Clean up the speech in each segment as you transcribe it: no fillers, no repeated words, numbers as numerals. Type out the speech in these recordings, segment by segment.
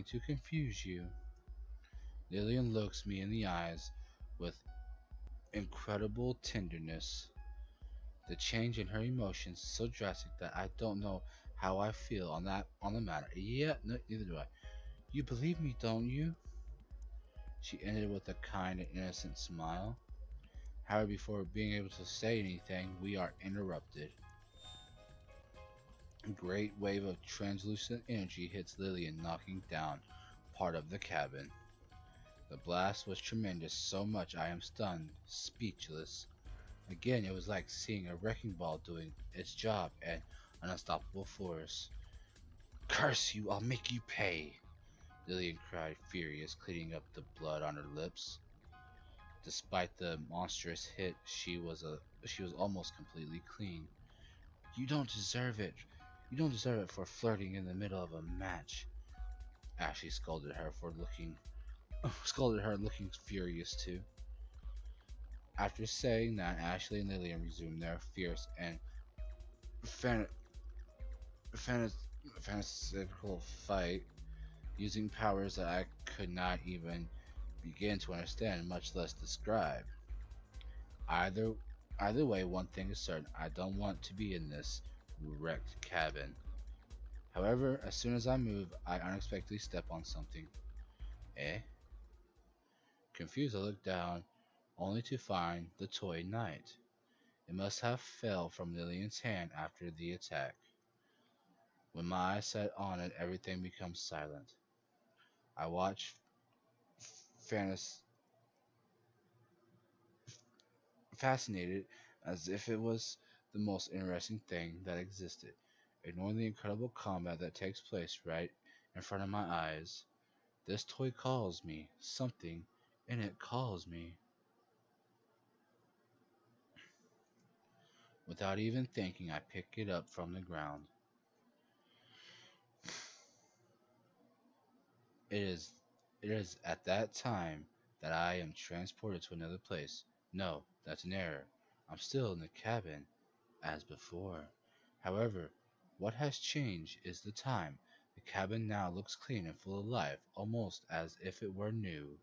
to confuse you. Lillian looks me in the eyes with incredible tenderness. The change in her emotions is so drastic that I don't know how I feel on the matter. Yeah, no, neither do I. You believe me, don't you? She ended with a kind and innocent smile. However, before being able to say anything, we are interrupted. A great wave of translucent energy hits Lillian, knocking down part of the cabin. The blast was tremendous, so much I am stunned, speechless. Again, it was like seeing a wrecking ball doing its job at an unstoppable force. Curse you, I'll make you pay, Lillian cried, furious, cleaning up the blood on her lips. Despite the monstrous hit, she was almost completely clean. You don't deserve it. You don't deserve it for flirting in the middle of a match. Ashley scolded her looking furious too. After saying that, Ashley and Lillian resumed their fierce and fan- fan- fantastical fight, using powers that I could not even begin to understand, much less describe. Either either way, one thing is certain: I don't want to be in this wrecked cabin. However, as soon as I move, I unexpectedly step on something. Eh? Confused, I look down, only to find the toy knight. It must have fell from Lillian's hand after the attack. When my eyes set on it, everything becomes silent. I watch fantas- fascinated, as if it was the most interesting thing that existed, ignoring the incredible combat that takes place right in front of my eyes. This toy calls me. Something in it calls me. Without even thinking, I pick it up from the ground. It is it is at that time that I am transported to another place. No, that's an error. I'm still in the cabin, as before. However, what has changed is the time. The cabin now looks clean and full of life, almost as if it were new.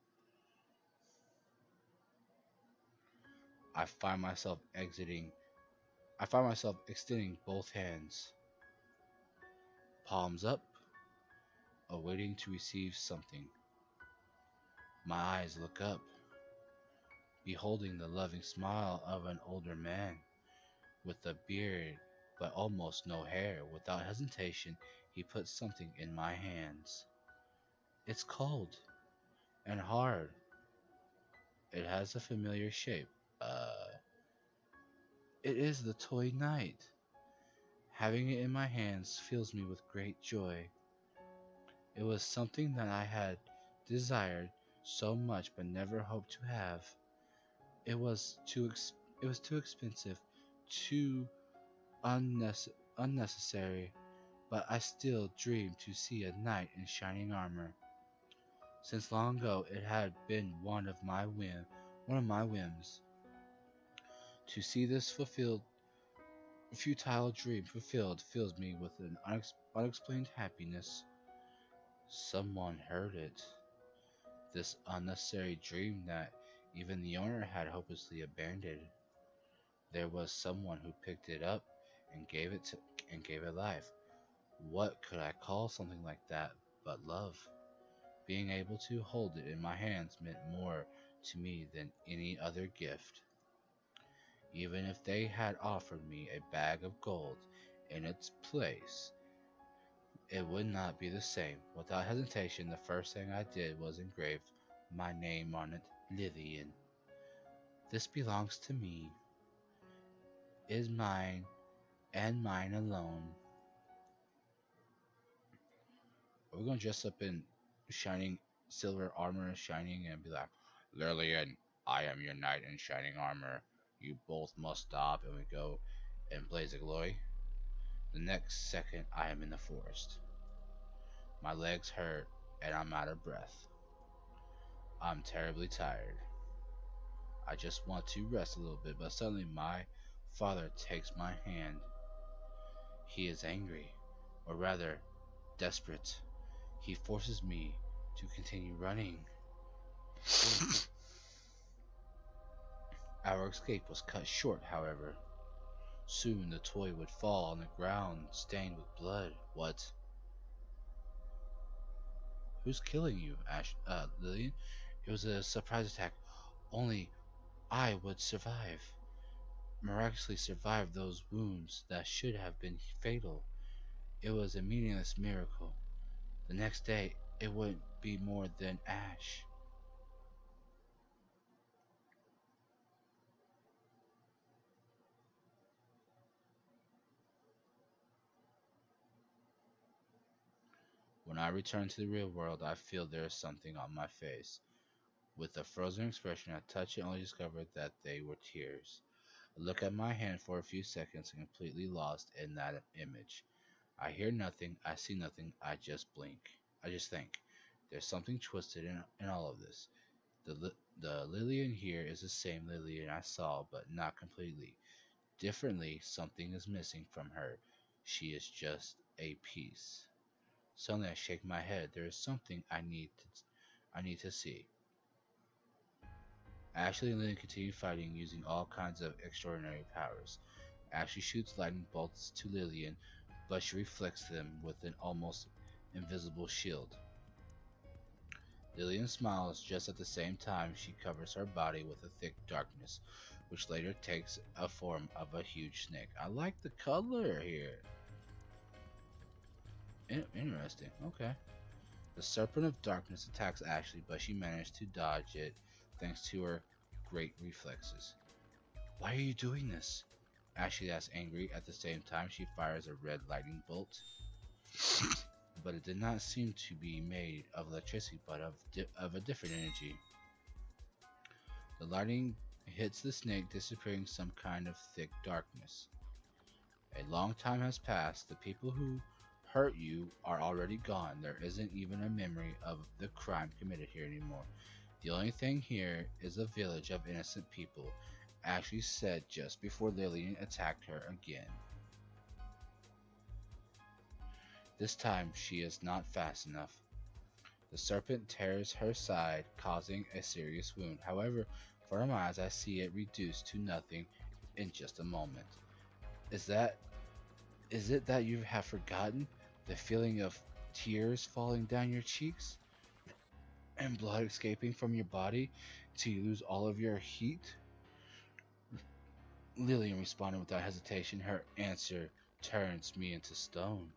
I find myself exiting. I find myself extending both hands, palms up, awaiting to receive something. My eyes look up, beholding the loving smile of an older man with a beard but almost no hair. Without hesitation, he puts something in my hands. It's cold and hard. It has a familiar shape. It is the toy knight. Having it in my hands fills me with great joy. It was something that I had desired so much but never hoped to have. It was it was too expensive, too unnecessary, but I still dreamed to see a knight in shining armor. Since long ago it had been one of my whims. To see this futile dream fulfilled fills me with an unexplained happiness. Someone heard it. This unnecessary dream that even the owner had hopelessly abandoned. There was someone who picked it up and gave it life. What could I call something like that but love? Being able to hold it in my hands meant more to me than any other gift. Even if they had offered me a bag of gold in its place, it would not be the same. Without hesitation, the first thing I did was engrave my name on it, Lillian. This belongs to me, is mine, and mine alone. We're gonna dress up in shining silver armor and shining and be like, Lillian, I am your knight in shining armor. You both must stop, and we go and blaze a glory. The next second, I am in the forest. My legs hurt, and I'm out of breath. I'm terribly tired. I just want to rest a little bit, but suddenly my father takes my hand. He is angry, or rather, desperate. He forces me to continue running. Our escape was cut short, however. Soon the toy would fall on the ground, stained with blood. What? Who's killing you, Lillian? It was a surprise attack. Only I would survive. Miraculously survived those wounds that should have been fatal. It was a meaningless miracle. The next day, it wouldn't be more than ash. When I return to the real world, I feel there is something on my face. With a frozen expression, I touch it and only discover that they were tears. I look at my hand for a few seconds, completely lost in that image. I hear nothing, I see nothing, I just blink. I just think, there's something twisted in all of this. The Lillian here is the same Lillian I saw, but not completely. Differently, something is missing from her. She is just a piece. Suddenly I shake my head. There is something I need to see. Ashley and Lillian continue fighting using all kinds of extraordinary powers. Ashley shoots lightning bolts to Lillian, but she reflects them with an almost invisible shield. Lillian smiles just at the same time she covers her body with a thick darkness, which later takes a form of a huge snake. I like the color here. Interesting. Okay. The Serpent of Darkness attacks Ashley, but she managed to dodge it thanks to her great reflexes. Why are you doing this? Ashley asks angry. At the same time, she fires a red lightning bolt. But it did not seem to be made of electricity, but of a different energy. The lightning hits the snake, disappearing some kind of thick darkness. A long time has passed. The people who hurt you are already gone. There isn't even a memory of the crime committed here anymore. The only thing here is a village of innocent people, Ashley said just before Lillian attacked her again. This time she is not fast enough. The serpent tears her side, causing a serious wound. However, for my eyes I see it reduced to nothing in just a moment. Is it that you have forgotten the feeling of tears falling down your cheeks and blood escaping from your body till you lose all of your heat? Lillian responded without hesitation. Her answer turns me into stone.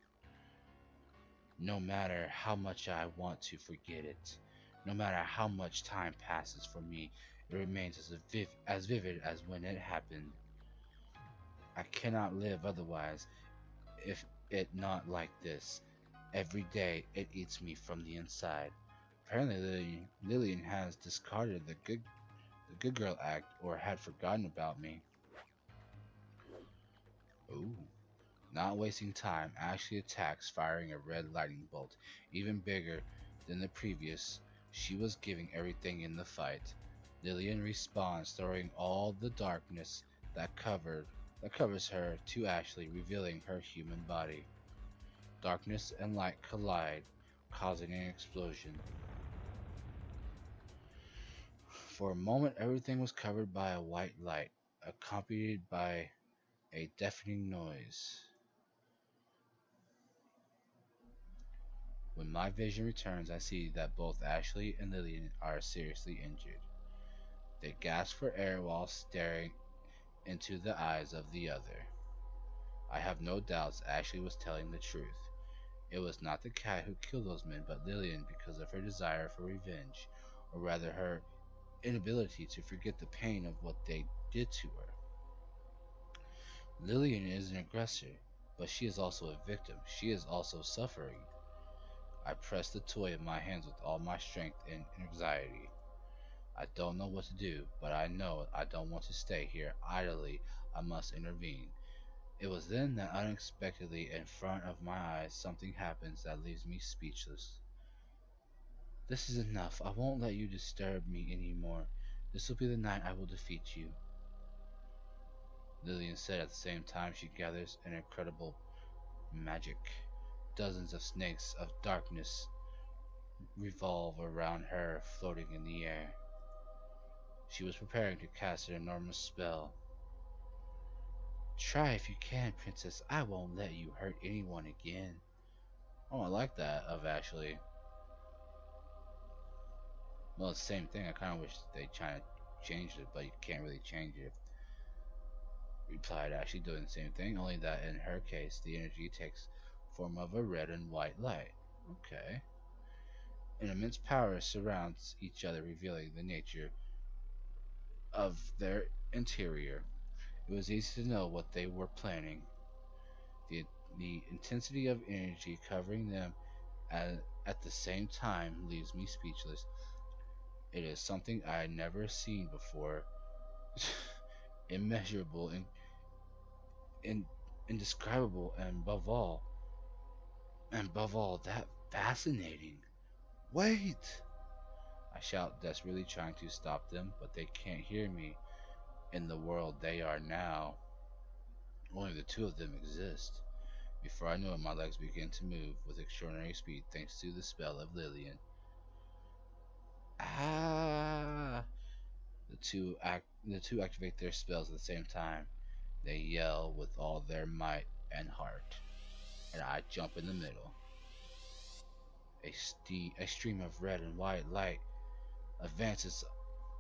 No matter how much I want to forget it, no matter how much time passes for me, it remains as vivid as when it happened. I cannot live otherwise, if it not like this. Every day it eats me from the inside. Apparently Lillian has discarded the good girl act or had forgotten about me. Ooh. Not wasting time, Ashley attacks, firing a red lightning bolt, even bigger than the previous. She was giving everything in the fight. Lillian responds, throwing all the darkness that covers her to Ashley, revealing her human body. Darkness and light collide, causing an explosion. For a moment, everything was covered by a white light, accompanied by a deafening noise. When my vision returns, I see that both Ashley and Lillian are seriously injured. They gasp for air while staring into the eyes of the other. I have no doubts Ashley was telling the truth. It was not the cat who killed those men, but Lillian because of her desire for revenge, or rather her inability to forget the pain of what they did to her. Lillian is an aggressor, but she is also a victim. She is also suffering. I press the toy in my hands with all my strength and anxiety. I don't know what to do, but I know I don't want to stay here idly. I must intervene. It was then that unexpectedly in front of my eyes something happens that leaves me speechless. This is enough. I won't let you disturb me anymore. This will be the night I will defeat you. Lillian said at the same time she gathers an incredible magic. Dozens of snakes of darkness revolve around her, floating in the air. She was preparing to cast an enormous spell. Try if you can, princess. I won't let you hurt anyone again. Oh, I like that of actually. Well, it's the same thing. I kind of wish they tried to change it, but you can't really change it. Replied, actually doing the same thing, only that in her case, the energy takes form of a red and white light. Okay. An immense power surrounds each other, revealing the nature of their interior. It was easy to know what they were planning. The, the intensity of energy covering them at the same time leaves me speechless. It is something I had never seen before. Immeasurable and indescribable, and above all, that fascinating. Wait! I shout, desperately trying to stop them, but they can't hear me. In the world they are now, only the two of them exist. Before I knew it, my legs began to move with extraordinary speed thanks to the spell of Lillian. Ah! The two activate their spells at the same time. They yell with all their might and heart, and I jump in the middle. A stream of red and white light advances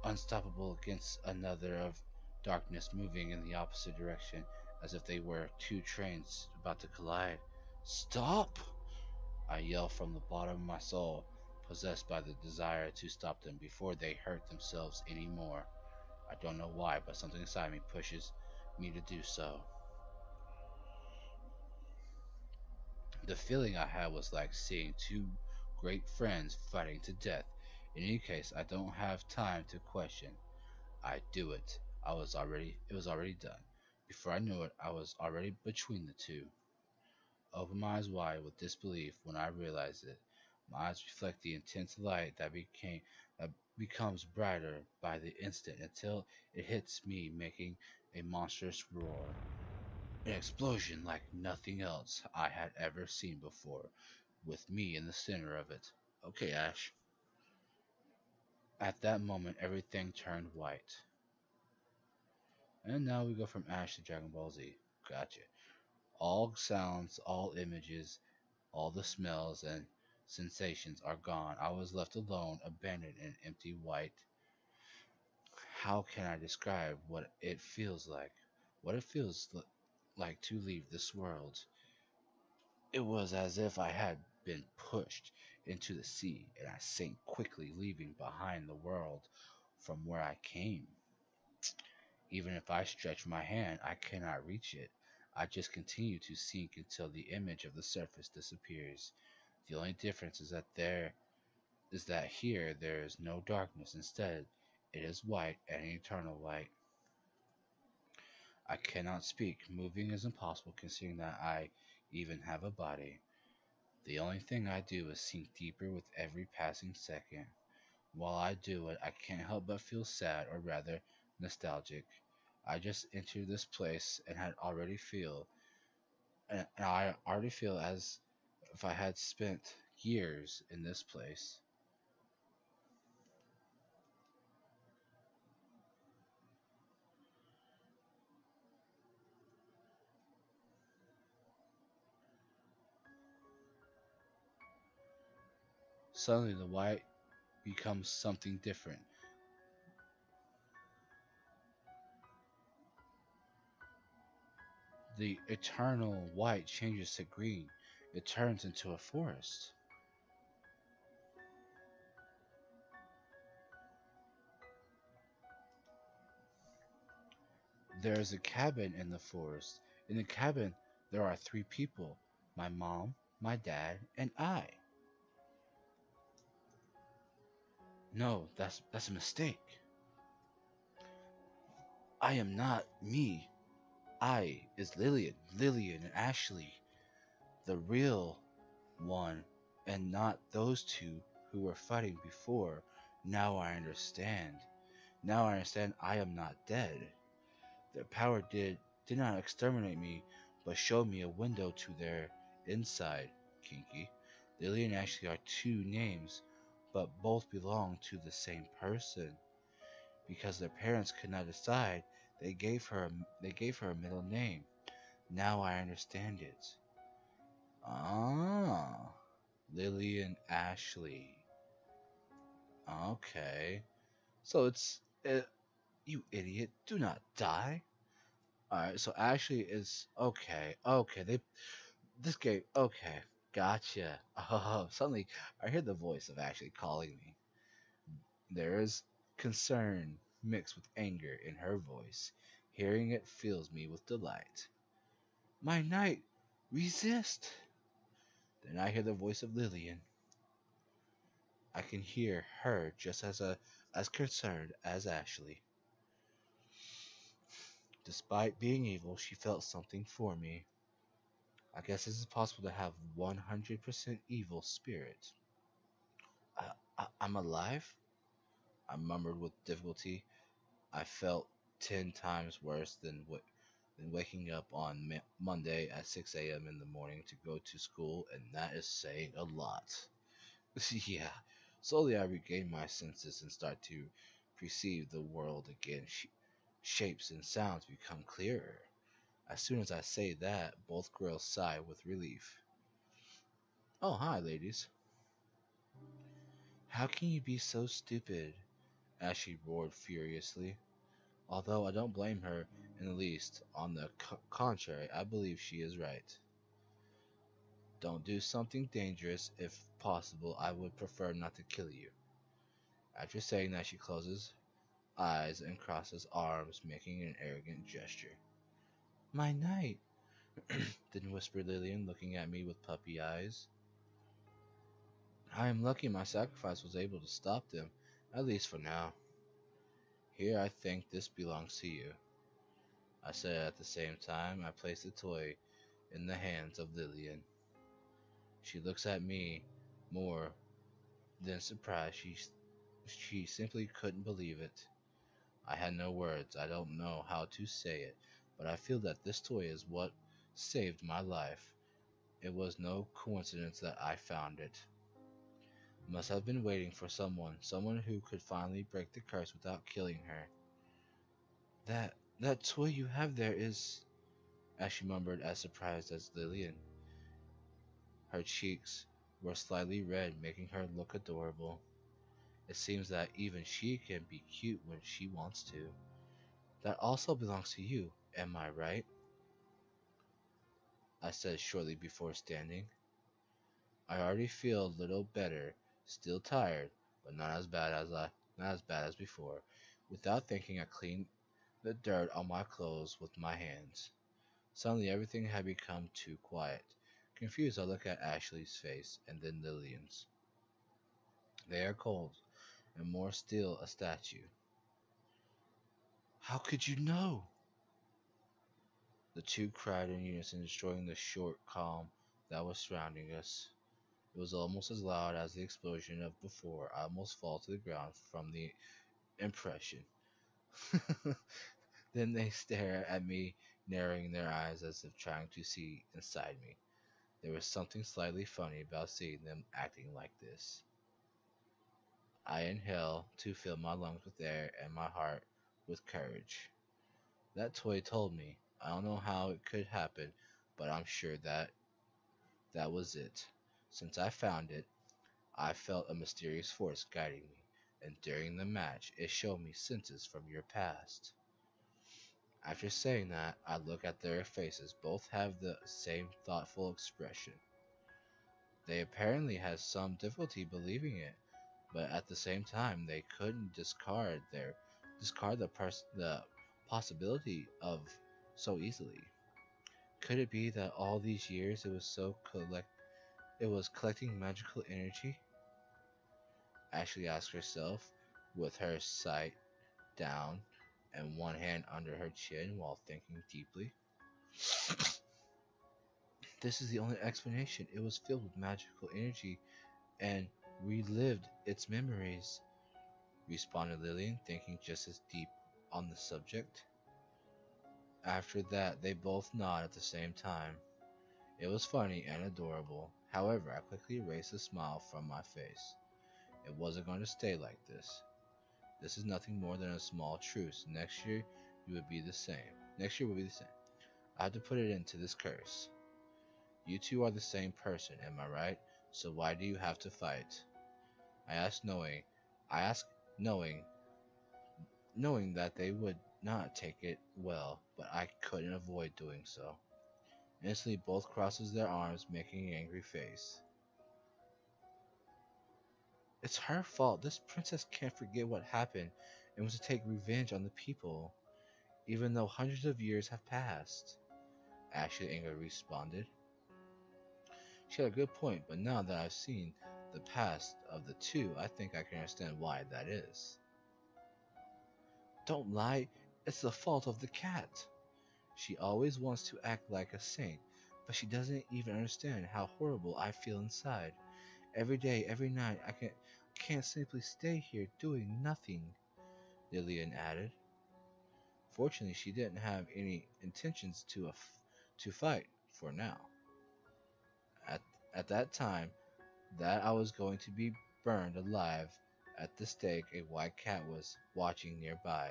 unstoppable against another of darkness moving in the opposite direction as if they were two trains about to collide. Stop! I yell from the bottom of my soul, possessed by the desire to stop them before they hurt themselves anymore. I don't know why, but something inside me pushes me to do so. The feeling I had was like seeing two great friends fighting to death. In any case, I don't have time to question. I do it. It was already done. Before I knew it, I was already between the two. I opened my eyes wide with disbelief when I realized it. My eyes reflect the intense light that becomes brighter by the instant until it hits me, making a monstrous roar. An explosion like nothing else I had ever seen before, with me in the center of it. Okay, Ash. At that moment, everything turned white. And now we go from Ash to Dragon Ball Z. Gotcha. All sounds, all images, all the smells and sensations are gone. I was left alone, abandoned in empty white. How can I describe what it feels like? What it feels like to leave this world? It was as if I had been pushed into the sea, and I sank quickly, leaving behind the world from where I came. Even if I stretch my hand, I cannot reach it. I just continue to sink until the image of the surface disappears. The only difference is that here there is no darkness. Instead, it is white and eternal light. I cannot speak. Moving is impossible considering that I even have a body. The only thing I do is sink deeper with every passing second. While I do it, I can't help but feel sad, or rather nostalgic. I just entered this place and I already feel as if I had spent years in this place. Suddenly, the white becomes something different. The eternal white changes to green. It turns into a forest. There is a cabin in the forest. In the cabin, there are three people: my mom, my dad, and I. No, that's a mistake. I am not me. I is Lillian and Ashley, the real one, and not those two who were fighting before. Now I understand. Now I understand I am not dead. Their power did not exterminate me, but showed me a window to their inside. Kinky. Lily and Ashley are two names, but both belonged to the same person. Because their parents could not decide, they gave her a middle name. Now I understand it. Ah, Lillian Ashley. Okay. So you idiot, do not die. Alright, so Ashley is okay. Okay, this game. Okay, gotcha. Oh, suddenly I hear the voice of Ashley calling me. There is concern mixed with anger in her voice. Hearing it fills me with delight. My knight, resist! Then I hear the voice of Lillian. I can hear her just as concerned as Ashley. Despite being evil, she felt something for me. I guess it's possible to have 100% evil spirit. I'm alive? I murmured with difficulty. I felt 10 times worse than waking up on Monday at 6 a.m. in the morning to go to school, and that is saying a lot. Yeah, slowly I regain my senses and start to perceive the world again. Shapes and sounds become clearer. As soon as I say that, both girls sigh with relief. Oh, hi, ladies. How can you be so stupid? Ashley roared furiously. Although I don't blame her in the least, on the contrary, I believe she is right. Don't do something dangerous. If possible, I would prefer not to kill you. After saying that, she closes eyes and crosses arms, making an arrogant gesture. My knight, then whispered Lillian, looking at me with puppy eyes. I am lucky my sacrifice was able to stop them, at least for now. Here, I think this belongs to you. I said at the same time I placed the toy in the hands of Lillian. She looks at me more than surprised. She simply couldn't believe it. I had no words. I don't know how to say it, but I feel that this toy is what saved my life. It was no coincidence that I found it. Must have been waiting for someone who could finally break the curse without killing her. That toy you have there is, as she murmured, as surprised as Lillian. Her cheeks were slightly red, making her look adorable. It seems that even she can be cute when she wants to. That also belongs to you, am I right? I said shortly before standing. I already feel a little better, still tired, but not as bad as before. Without thinking, I cleaned the dirt on my clothes with my hands. Suddenly everything had become too quiet. Confused, I look at Ashley's face and then Lillian's. They are cold, and more still a statue. How could you know? The two cried in unison, destroying the short calm that was surrounding us. It was almost as loud as the explosion of before. I almost fall to the ground from the impression. Then they stare at me, narrowing their eyes as if trying to see inside me. There was something slightly funny about seeing them acting like this. I inhale to fill my lungs with air and my heart with courage. That toy told me. I don't know how it could happen, but I'm sure that was it. Since I found it, I felt a mysterious force guiding me, and during the match, it showed me senses from your past. After saying that, I look at their faces. Both have the same thoughtful expression. They apparently had some difficulty believing it, but at the same time, they couldn't discard the possibility of so easily. Could it be that all these years it was collecting magical energy? Ashley asked herself, with her sight down and one hand under her chin while thinking deeply. This is the only explanation. It was filled with magical energy and relived its memories, responded Lillian, thinking just as deep on the subject. After that, they both nodded at the same time. It was funny and adorable. However, I quickly erased the smile from my face. It wasn't going to stay like this. This is nothing more than a small truce. Next year, you would be the same. Next year will be the same. I have to put it into this curse. You two are the same person, am I right? So why do you have to fight? I asked I asked knowing, knowing that they would not take it well, but I couldn't avoid doing so. Instantly, both crosses their arms, making an angry face. It's her fault. This princess can't forget what happened and wants to take revenge on the people, even though hundreds of years have passed. Ashley angrily responded. She had a good point, but now that I've seen the past of the two, I think I can understand why that is. Don't lie, it's the fault of the cat. She always wants to act like a saint, but she doesn't even understand how horrible I feel inside. Every day, every night, can't simply stay here doing nothing, Lillian added. Fortunately, she didn't have any intentions to fight for now. At, at that time, that I was going to be burned alive at the stake, a white cat was watching nearby.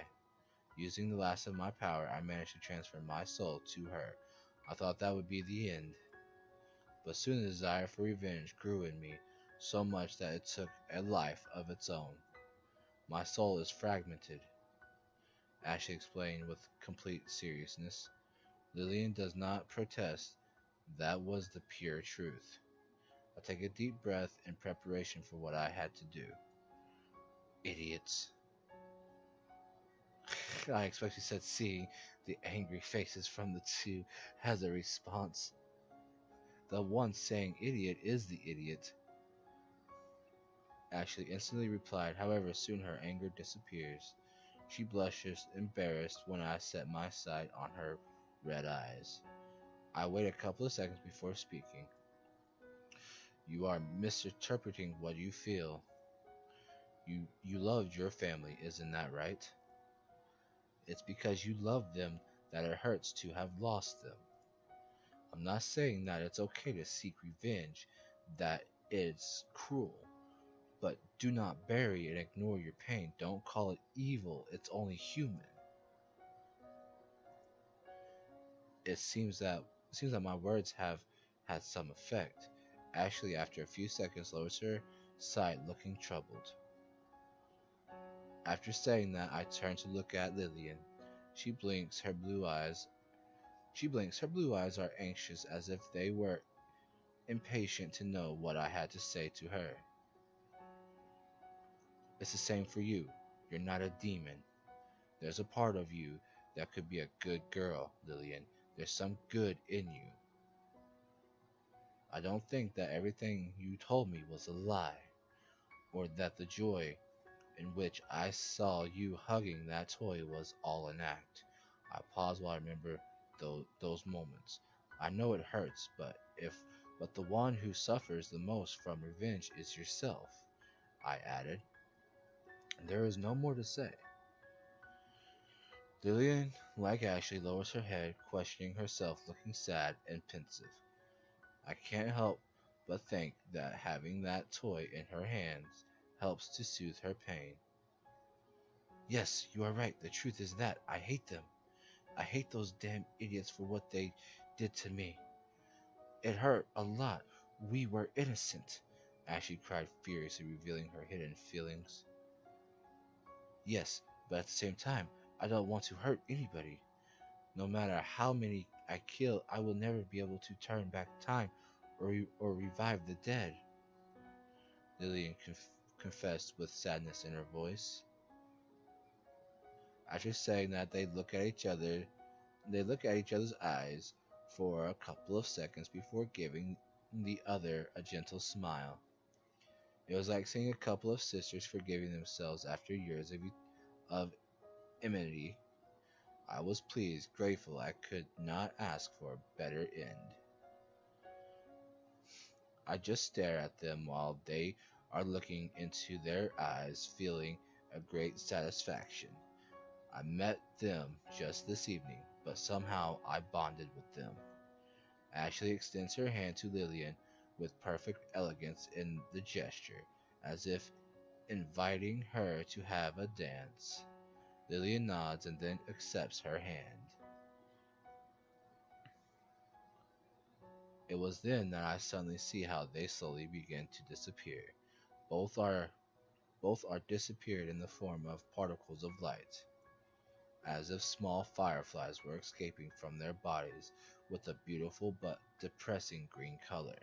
Using the last of my power, I managed to transfer my soul to her. I thought that would be the end, but soon the desire for revenge grew in me, so much that it took a life of its own. My soul is fragmented, Ashley explained with complete seriousness. Lillian does not protest. That was the pure truth. I take a deep breath in preparation for what I had to do. Idiots. I expect you said, seeing the angry faces from the two as a response. The one saying idiot is the idiot. Ashley instantly replied, however, soon her anger disappears. She blushes, embarrassed, when I set my sight on her red eyes. I wait a couple of seconds before speaking. You are misinterpreting what you feel. You loved your family, isn't that right? It's because you love them that it hurts to have lost them. I'm not saying that it's okay to seek revenge, that it's cruel. But do not bury and ignore your pain. Don't call it evil, it's only human. It seems that my words have had some effect. Ashley, after a few seconds, lowers her side, looking troubled. After saying that, I turn to look at Lillian. She blinks, her blue eyes. She blinks, her blue eyes are anxious, as if they were impatient to know what I had to say to her. It's the same for you. You're not a demon. There's a part of you that could be a good girl, Lillian. There's some good in you. I don't think that everything you told me was a lie, or that the joy in which I saw you hugging that toy was all an act. I pause while I remember those moments. I know it hurts, but the one who suffers the most from revenge is yourself, I added. There is no more to say. Lillian, like Ashley, lowers her head, questioning herself, looking sad and pensive. I can't help but think that having that toy in her hands helps to soothe her pain. Yes, you are right. The truth is that I hate them. I hate those damn idiots for what they did to me. It hurt a lot. We were innocent, Ashley cried furiously, revealing her hidden feelings. Yes, but at the same time, I don't want to hurt anybody. No matter how many I kill, I will never be able to turn back time or revive the dead, Lillian confessed with sadness in her voice. After saying that, they look at each other's eyes for a couple of seconds before giving the other a gentle smile. It was like seeing a couple of sisters forgiving themselves after years of enmity. I was pleased, grateful. I could not ask for a better end. I just stare at them while they are looking into their eyes, feeling a great satisfaction. I met them just this evening, but somehow I bonded with them. Ashley extends her hand to Lillian with perfect elegance in the gesture, as if inviting her to have a dance. Lillian nods and then accepts her hand. It was then that I suddenly see how they slowly begin to disappear. Both are both are disappeared in the form of particles of light, as if small fireflies were escaping from their bodies with a beautiful but depressing green color.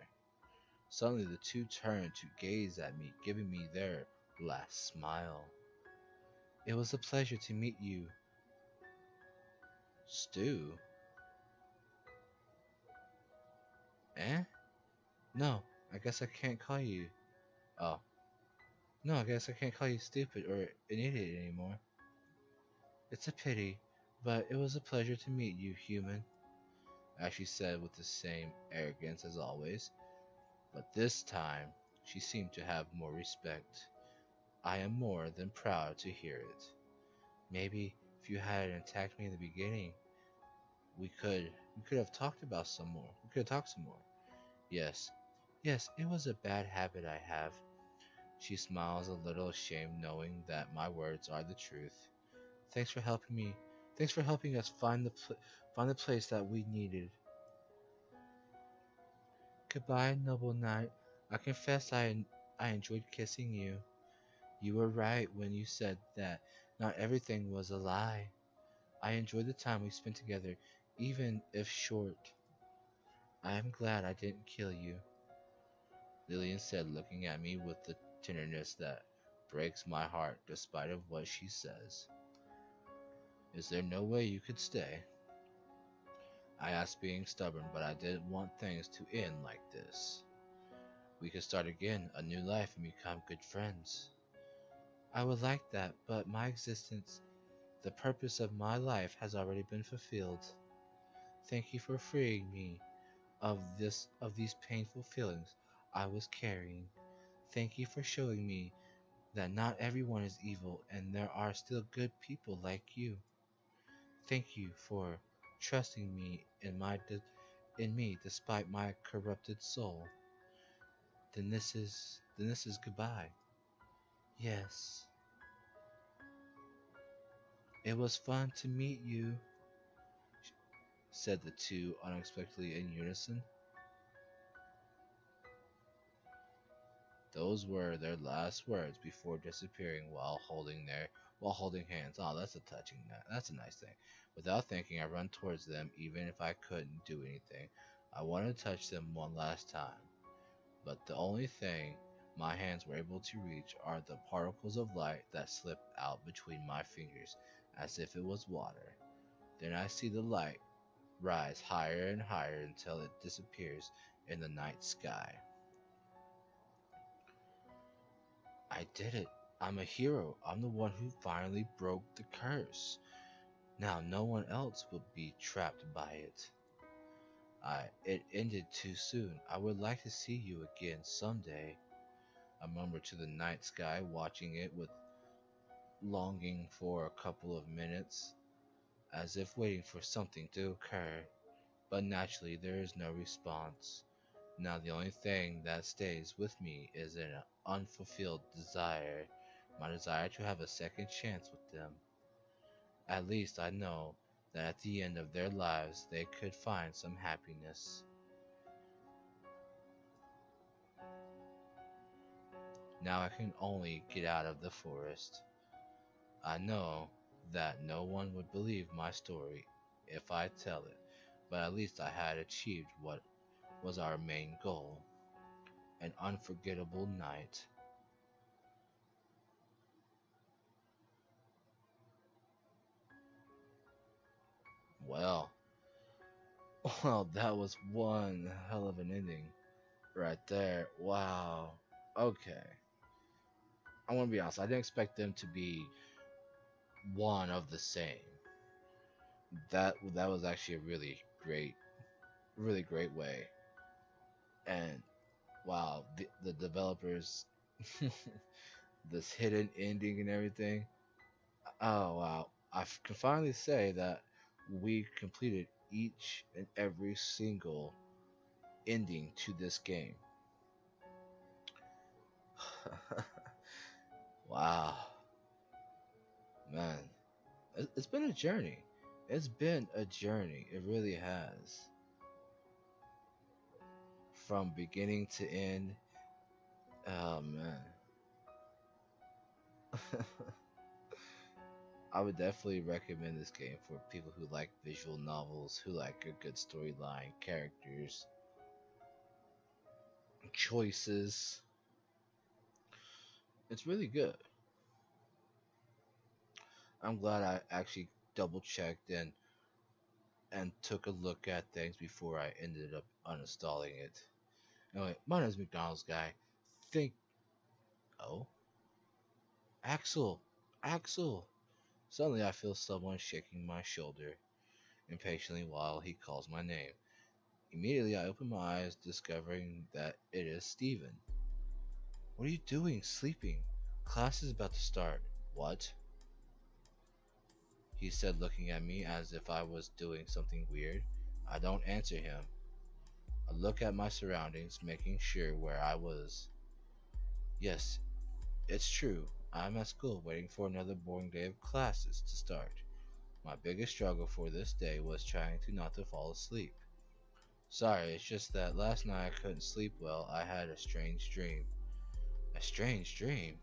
Suddenly the two turned to gaze at me, giving me their last smile. It was a pleasure to meet you, Stu. Eh? No, I guess I can't call you. Oh, no, I guess I can't call you stupid or an idiot anymore. It's a pity, but it was a pleasure to meet you, human, as she said with the same arrogance as always, but this time she seemed to have more respect. I am more than proud to hear it. Maybe if you hadn't attacked me in the beginning, we could we could have talked about some more. We could have talked some more. Yes. Yes, it was a bad habit I have. She smiles a little ashamed knowing that my words are the truth. Thanks for helping me. Thanks for helping us find the place that we needed. Goodbye, noble knight. I confess I enjoyed kissing you. You were right when you said that not everything was a lie. I enjoyed the time we spent together, even if short. I am glad I didn't kill you, Lillian said, looking at me with the tenderness that breaks my heart despite of what she says. Is there no way you could stay? I asked, being stubborn, but I didn't want things to end like this. We could start again, a new life, and become good friends. I would like that, but my existence, the purpose of my life, has already been fulfilled. Thank you for freeing me of these painful feelings I was carrying. Thank you for showing me that not everyone is evil and there are still good people like you. Thank you for trusting me in me despite my corrupted soul. Then this is goodbye. Yes. It was fun to meet you, said the two unexpectedly in unison. Those were their last words before disappearing while holding hands. Oh, that's a touching. That's a nice thing. Without thinking, I run towards them, even if I couldn't do anything. I wanted to touch them one last time, but the only thing my hands were able to reach are the particles of light that slip out between my fingers, as if it was water. Then I see the light rise higher and higher until it disappears in the night sky. I did it. I'm a hero. I'm the one who finally broke the curse. Now no one else will be trapped by it. It ended too soon. I would like to see you again someday. I murmured to the night sky, watching it with longing for a couple of minutes, as if waiting for something to occur. But naturally, there is no response. Now the only thing that stays with me is an unfulfilled desire, my desire to have a second chance with them. At least I know that at the end of their lives they could find some happiness. Now I can only get out of the forest. I know that no one would believe my story if I tell it, but at least I had achieved what was our main goal, an unforgettable night. Well, well, that was one hell of an ending right there. Wow. Okay. I want to be honest. I didn't expect them to be one of the same. That was actually a really great way. And wow, the developers, this hidden ending and everything. Oh wow, can finally say that we completed each and every single ending to this game. Wow, man, it's been a journey. It's been a journey. It really has. From beginning to end. Oh man. I would definitely recommend this game for people who like visual novels, who like a good storyline, characters, choices. It's really good. I'm glad I actually double checked and took a look at things before I ended up uninstalling it. Anyway, my name is McDonald's guy. Think oh, Axel. Axel. Suddenly I feel someone shaking my shoulder impatiently while he calls my name. Immediately I open my eyes, discovering that it is Steven. What are you doing? Sleeping? Class is about to start. What? He said, looking at me as if I was doing something weird. I don't answer him. I look at my surroundings, making sure where I was. Yes, it's true. I'm at school waiting for another boring day of classes to start. My biggest struggle for this day was trying to not to fall asleep. Sorry, it's just that last night I couldn't sleep well. I had a strange dream. A strange dream?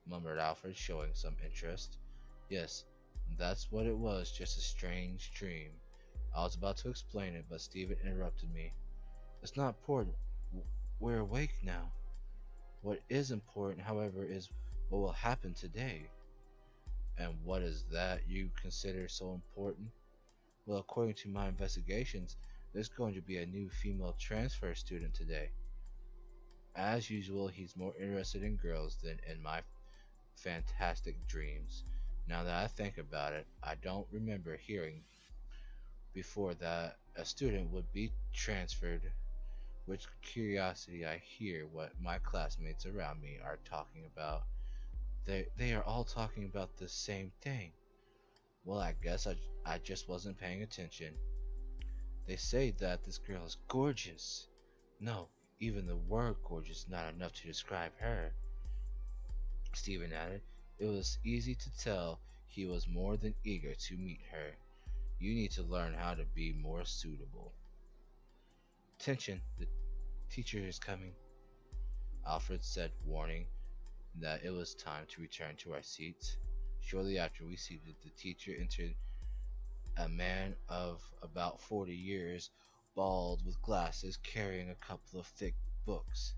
Murmured Alfred, showing some interest. Yes, that's what it was, just a strange dream. I was about to explain it, but Stephen interrupted me. It's not important. We're awake now. What is important, however, is what will happen today. And what is that you consider so important? Well, according to my investigations, there's going to be a new female transfer student today. As usual, he's more interested in girls than in my fantastic dreams. Now that I think about it, I don't remember hearing before that a student would be transferred. With curiosity, I hear what my classmates around me are talking about. They are all talking about the same thing. Well, I guess I just wasn't paying attention. They say that this girl is gorgeous. No, even the word gorgeous is not enough to describe her. Stephen added. It was easy to tell he was more than eager to meet her. You need to learn how to be more suitable. Attention, the teacher is coming, Alfred said, warning that it was time to return to our seats. Shortly after we seated, the teacher entered, a man of about 40 years, bald with glasses, carrying a couple of thick books.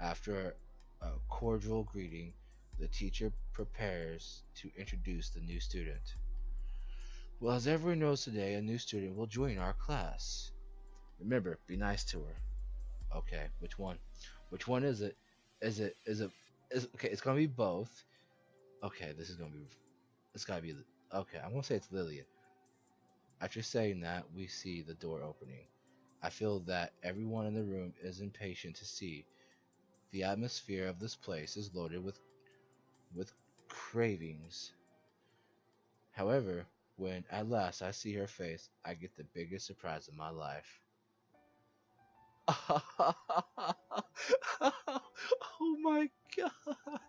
After a cordial greeting, the teacher prepares to introduce the new student. Well, as everyone knows today, a new student will join our class. Remember, be nice to her. Okay, which one? Which one is it? Is okay, it's gonna be both. Okay, this is gonna be, it's gotta be, okay, I'm gonna say it's Lillian. After saying that, we see the door opening. I feel that everyone in the room is impatient to see. The atmosphere of this place is loaded with cravings. However, when at last I see her face, I get the biggest surprise of my life. Oh my god.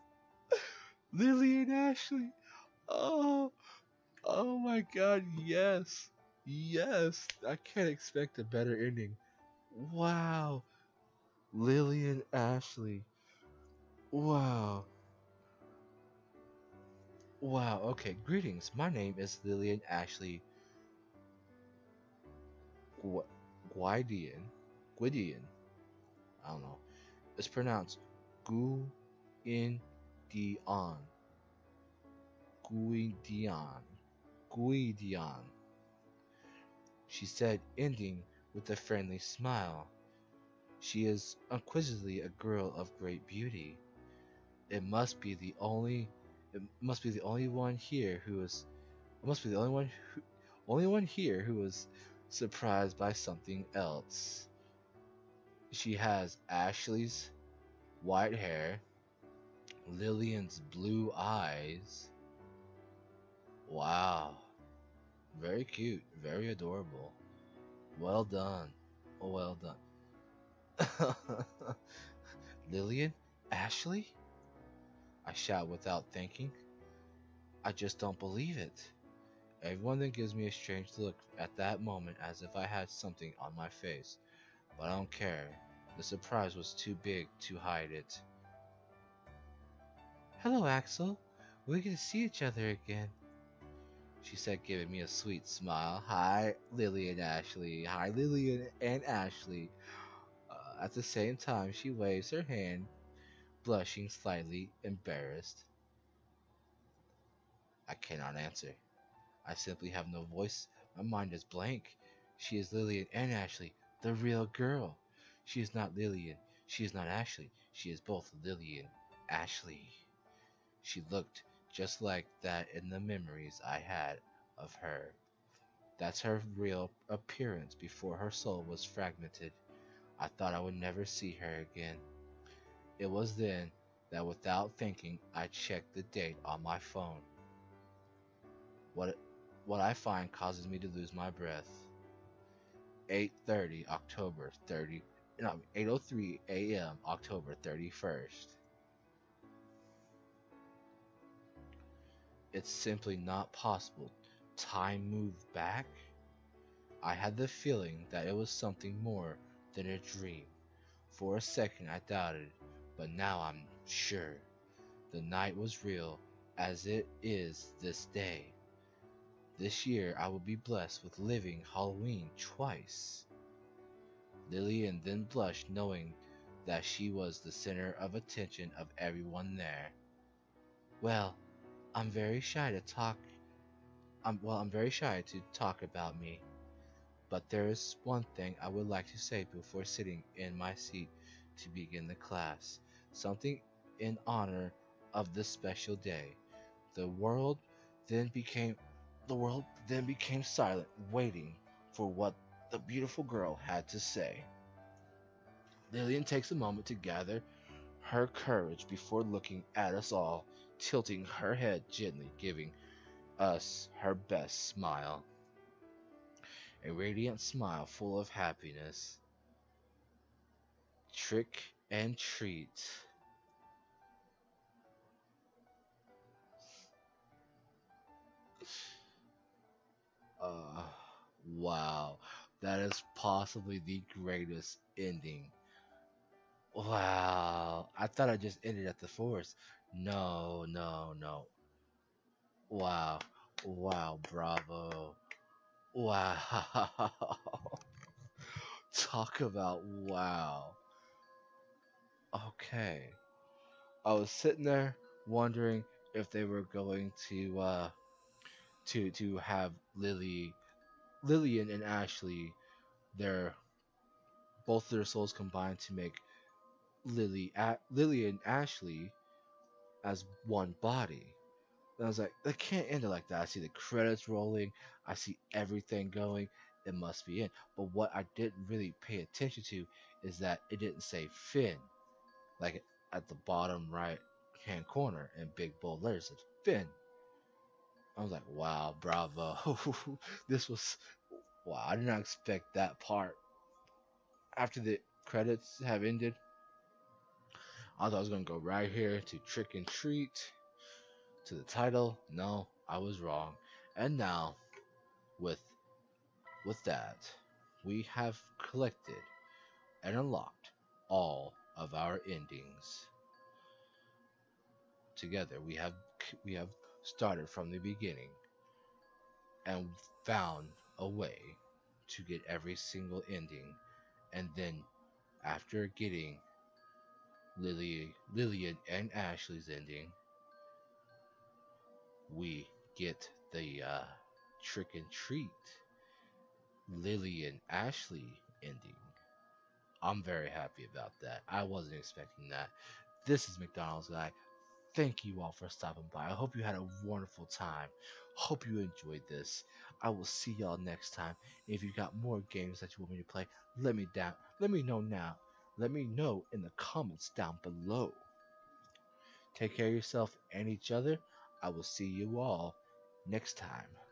Lily and Ashley. Oh, oh my god, yes. Yes. I can't expect a better ending. Wow. Lily and Ashley. Wow. Wow. Okay, greetings. My name is Lillian Ashley Guidian. Guidian. I don't know. It's pronounced Gu in Dion. Guidian. Guidian. She said, ending with a friendly smile. She is unquestionably a girl of great beauty. It must be the only it must be the only one here who is it must be the only one here who was surprised by something else. She has Ashley's white hair, Lillian's blue eyes. Wow. Very cute, very adorable. Well done. Well done. Lillian? Ashley? I shout without thinking. I just don't believe it. Everyone then gives me a strange look at that moment as if I had something on my face, but I don't care. The surprise was too big to hide it. Hello, Axel. We get to see each other again, she said, giving me a sweet smile. Hi, Lily and Ashley. Hi, Lily and Ashley. At the same time, she waves her hand, blushing slightly embarrassed. I cannot answer. I simply have no voice. My mind is blank. She is Lillian and Ashley, the real girl. She is not Lillian. She is not Ashley. She is both Lillian, Ashley. She looked just like that in the memories I had of her. That's her real appearance before her soul was fragmented. I thought I would never see her again. It was then that without thinking I checked the date on my phone. What what I find causes me to lose my breath. 8:30 October 30 no 8:03 a.m. October 31st. It's simply not possible. Time moved back. I had the feeling that it was something more than a dream. For a second I doubted, but now I'm sure. The night was real, as it is this day. This year I will be blessed with living Halloween twice. Lillian then blushed, knowing that she was the center of attention of everyone there. Well, I'm very shy to talk. I'm very shy to talk about me. But there is one thing I would like to say before sitting in my seat to begin the class. Something in honor of this special day. The world then became the world then became silent, waiting for what the beautiful girl had to say. Lillian takes a moment to gather her courage before looking at us all, tilting her head gently, giving us her best smile. A radiant smile full of happiness. Trick and treat. Uh, wow. That is possibly the greatest ending. Wow. I thought I just ended at the forest. No, no, no. Wow. Wow, bravo. Wow. Talk about wow. Okay. I was sitting there wondering if they were going to have Lillian and Ashley, their both their souls combined to make Lily and Ashley as one body. And I was like, they can't end it like that. I see the credits rolling, I see everything going. It must be in. But what I didn't really pay attention to is that it didn't say Finn, like at the bottom right hand corner in big bold letters. It's Finn. I was like, wow, bravo. This was wow. I did not expect that part. After the credits have ended, I thought I was gonna go right here to Trick and Treat to the title. No, I was wrong. And now, with with that, we have collected and unlocked all of our endings. Together, we have started from the beginning and found a way to get every single ending, and then after getting Lillian and Ashley's ending, we get the Trick and Treat Lillian Ashley ending. I'm very happy about that. I wasn't expecting that. This is McDonald's guy. Thank you all for stopping by. I hope you had a wonderful time. Hope you enjoyed this. I will see y'all next time. If you got more games that you want me to play, let me know now. Let me know in the comments down below. Take care of yourself and each other. I will see you all next time.